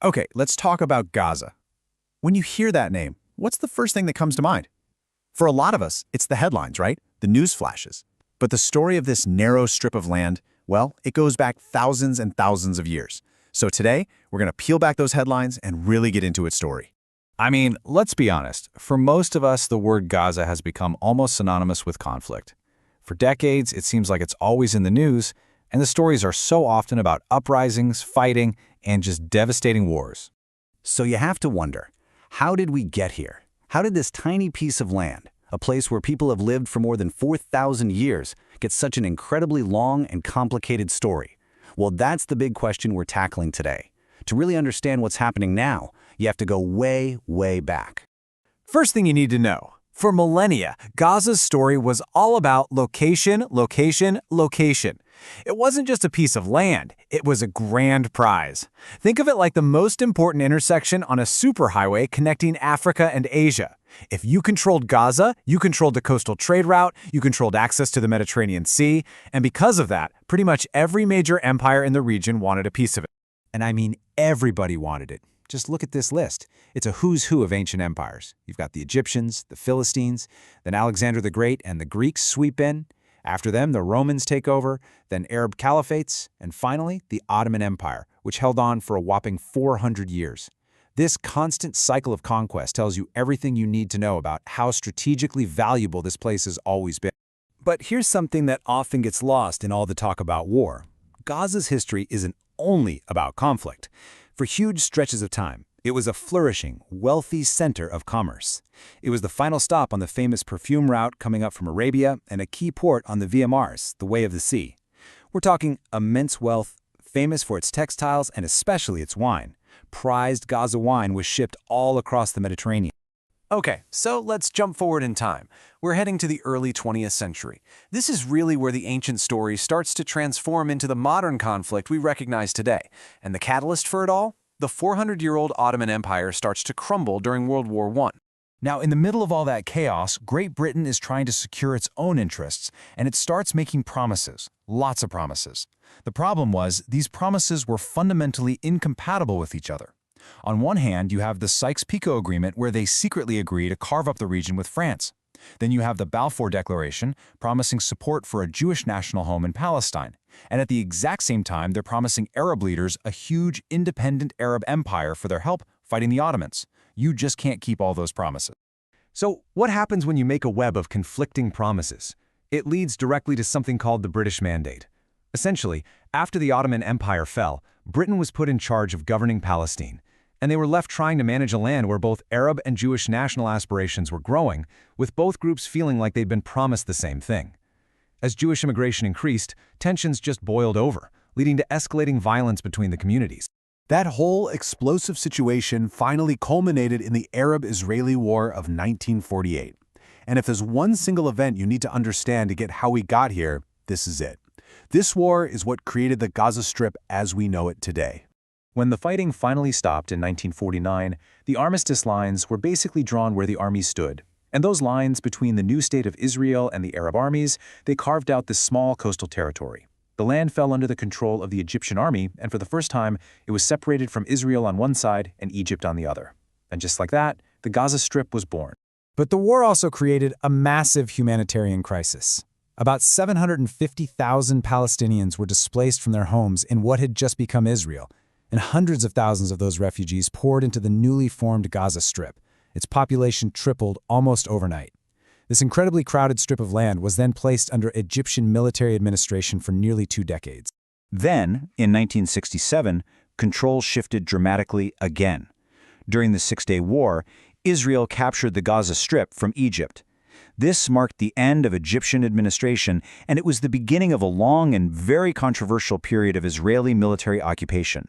Okay, let's talk about Gaza. When you hear that name, what's the first thing that comes to mind? For a lot of us, it's the headlines, right? The news flashes. But the story of this narrow strip of land, well, it goes back thousands and thousands of years. So today, we're going to peel back those headlines and really get into its story. I mean, let's be honest. For most of us, the word Gaza has become almost synonymous with conflict. For decades, it seems like it's always in the news, and the stories are so often about uprisings, fighting, and just devastating wars. So you have to wonder, how did we get here? How did this tiny piece of land, a place where people have lived for more than 4,000 years, get such an incredibly long and complicated story? Well, that's the big question we're tackling today. To really understand what's happening now, you have to go way, way back. First thing you need to know, for millennia, Gaza's story was all about location, location, location. It wasn't just a piece of land, it was a grand prize. Think of it like the most important intersection on a superhighway connecting Africa and Asia. If you controlled Gaza, you controlled the coastal trade route, you controlled access to the Mediterranean Sea, and because of that, pretty much every major empire in the region wanted a piece of it. And I mean everybody wanted it. Just look at this list. It's a who's who of ancient empires. You've got the Egyptians, the Philistines, then Alexander the Great and the Greeks sweep in. After them, the Romans take over, then Arab caliphates, and finally, the Ottoman Empire, which held on for a whopping 400 years. This constant cycle of conquest tells you everything you need to know about how strategically valuable this place has always been. But here's something that often gets lost in all the talk about war. Gaza's history isn't only about conflict. For huge stretches of time, it was a flourishing, wealthy center of commerce. It was the final stop on the famous perfume route coming up from Arabia and a key port on the Via Maris, the Way of the Sea. We're talking immense wealth, famous for its textiles and especially its wine. Prized Gaza wine was shipped all across the Mediterranean. Okay, so let's jump forward in time. We're heading to the early 20th century. This is really where the ancient story starts to transform into the modern conflict we recognize today. And the catalyst for it all? The 400-year-old Ottoman Empire starts to crumble during World War I. Now, in the middle of all that chaos, Great Britain is trying to secure its own interests, and it starts making promises, lots of promises. The problem was, these promises were fundamentally incompatible with each other. On one hand, you have the Sykes-Picot Agreement where they secretly agree to carve up the region with France. Then you have the Balfour Declaration promising support for a Jewish national home in Palestine. And at the exact same time, they're promising Arab leaders a huge independent Arab empire for their help fighting the Ottomans. You just can't keep all those promises. So what happens when you make a web of conflicting promises? It leads directly to something called the British Mandate. Essentially, after the Ottoman Empire fell, Britain was put in charge of governing Palestine. And they were left trying to manage a land where both Arab and Jewish national aspirations were growing, with both groups feeling like they'd been promised the same thing. As Jewish immigration increased, tensions just boiled over, leading to escalating violence between the communities. That whole explosive situation finally culminated in the Arab-Israeli War of 1948. And if there's one single event you need to understand to get how we got here, this is it. This war is what created the Gaza Strip as we know it today. When the fighting finally stopped in 1949, the armistice lines were basically drawn where the armies stood. And those lines between the new state of Israel and the Arab armies, they carved out this small coastal territory. The land fell under the control of the Egyptian army, and for the first time, it was separated from Israel on one side and Egypt on the other. And just like that, the Gaza Strip was born. But the war also created a massive humanitarian crisis. About 750,000 Palestinians were displaced from their homes in what had just become Israel, and hundreds of thousands of those refugees poured into the newly formed Gaza Strip. Its population tripled almost overnight. This incredibly crowded strip of land was then placed under Egyptian military administration for nearly 2 decades. Then, in 1967, control shifted dramatically again. During the Six-Day War, Israel captured the Gaza Strip from Egypt. This marked the end of Egyptian administration, and it was the beginning of a long and very controversial period of Israeli military occupation.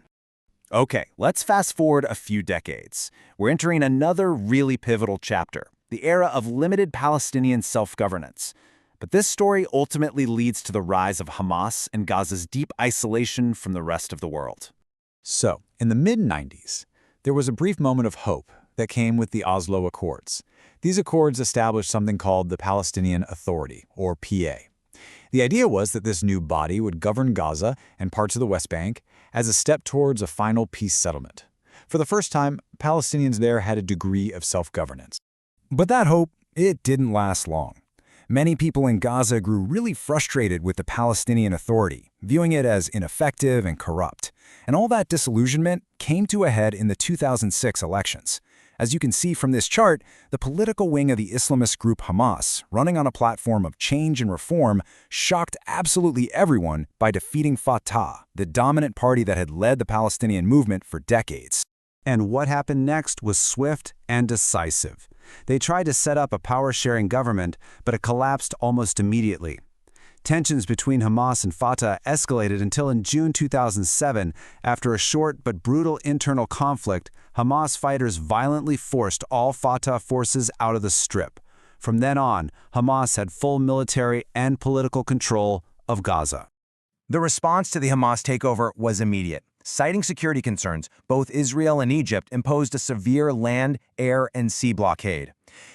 Okay, let's fast forward a few decades. We're entering another really pivotal chapter, the era of limited Palestinian self-governance. But this story ultimately leads to the rise of Hamas and Gaza's deep isolation from the rest of the world. So, in the mid-90s, there was a brief moment of hope that came with the Oslo Accords. These accords established something called the Palestinian Authority, or PA. The idea was that this new body would govern Gaza and parts of the West Bank as a step towards a final peace settlement. For the first time, Palestinians there had a degree of self-governance. But that hope, it didn't last long. Many people in Gaza grew really frustrated with the Palestinian Authority, viewing it as ineffective and corrupt. And all that disillusionment came to a head in the 2006 elections. As you can see from this chart, the political wing of the Islamist group Hamas, running on a platform of change and reform, shocked absolutely everyone by defeating Fatah, the dominant party that had led the Palestinian movement for decades. And what happened next was swift and decisive. They tried to set up a power-sharing government, but it collapsed almost immediately. Tensions between Hamas and Fatah escalated until in June 2007, after a short but brutal internal conflict, Hamas fighters violently forced all Fatah forces out of the Strip. From then on, Hamas had full military and political control of Gaza. The response to the Hamas takeover was immediate. Citing security concerns, both Israel and Egypt imposed a severe land, air, and sea blockade.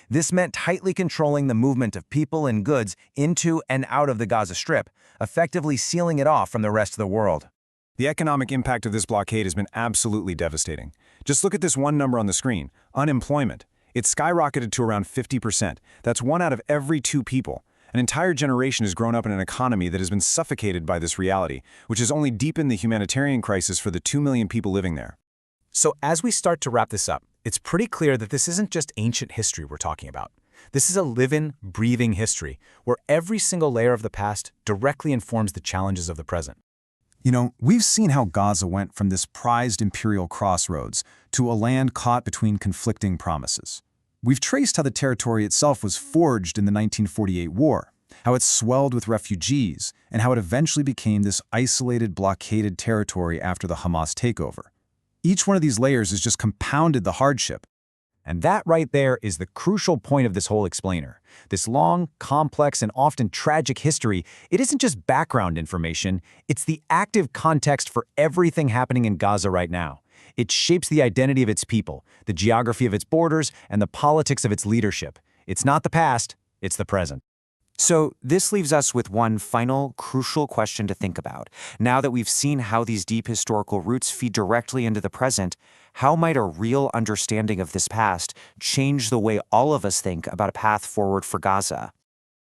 This meant tightly controlling the movement of people and goods into and out of the Gaza Strip, effectively sealing it off from the rest of the world. The economic impact of this blockade has been absolutely devastating. Just look at this one number on the screen, unemployment. It's skyrocketed to around 50%. That's 1 out of every 2 people. An entire generation has grown up in an economy that has been suffocated by this reality, which has only deepened the humanitarian crisis for the 2 million people living there. So as we start to wrap this up, it's pretty clear that this isn't just ancient history we're talking about. This is a living, breathing history where every single layer of the past directly informs the challenges of the present. You know, we've seen how Gaza went from this prized imperial crossroads to a land caught between conflicting promises. We've traced how the territory itself was forged in the 1948 war, how it swelled with refugees, and how it eventually became this isolated, blockaded territory after the Hamas takeover. Each one of these layers has just compounded the hardship. And that right there is the crucial point of this whole explainer. This long, complex, and often tragic history, it isn't just background information, it's the active context for everything happening in Gaza right now. It shapes the identity of its people, the geography of its borders, and the politics of its leadership. It's not the past, it's the present. So this leaves us with one final, crucial question to think about. Now that we've seen how these deep historical roots feed directly into the present, how might a real understanding of this past change the way all of us think about a path forward for Gaza?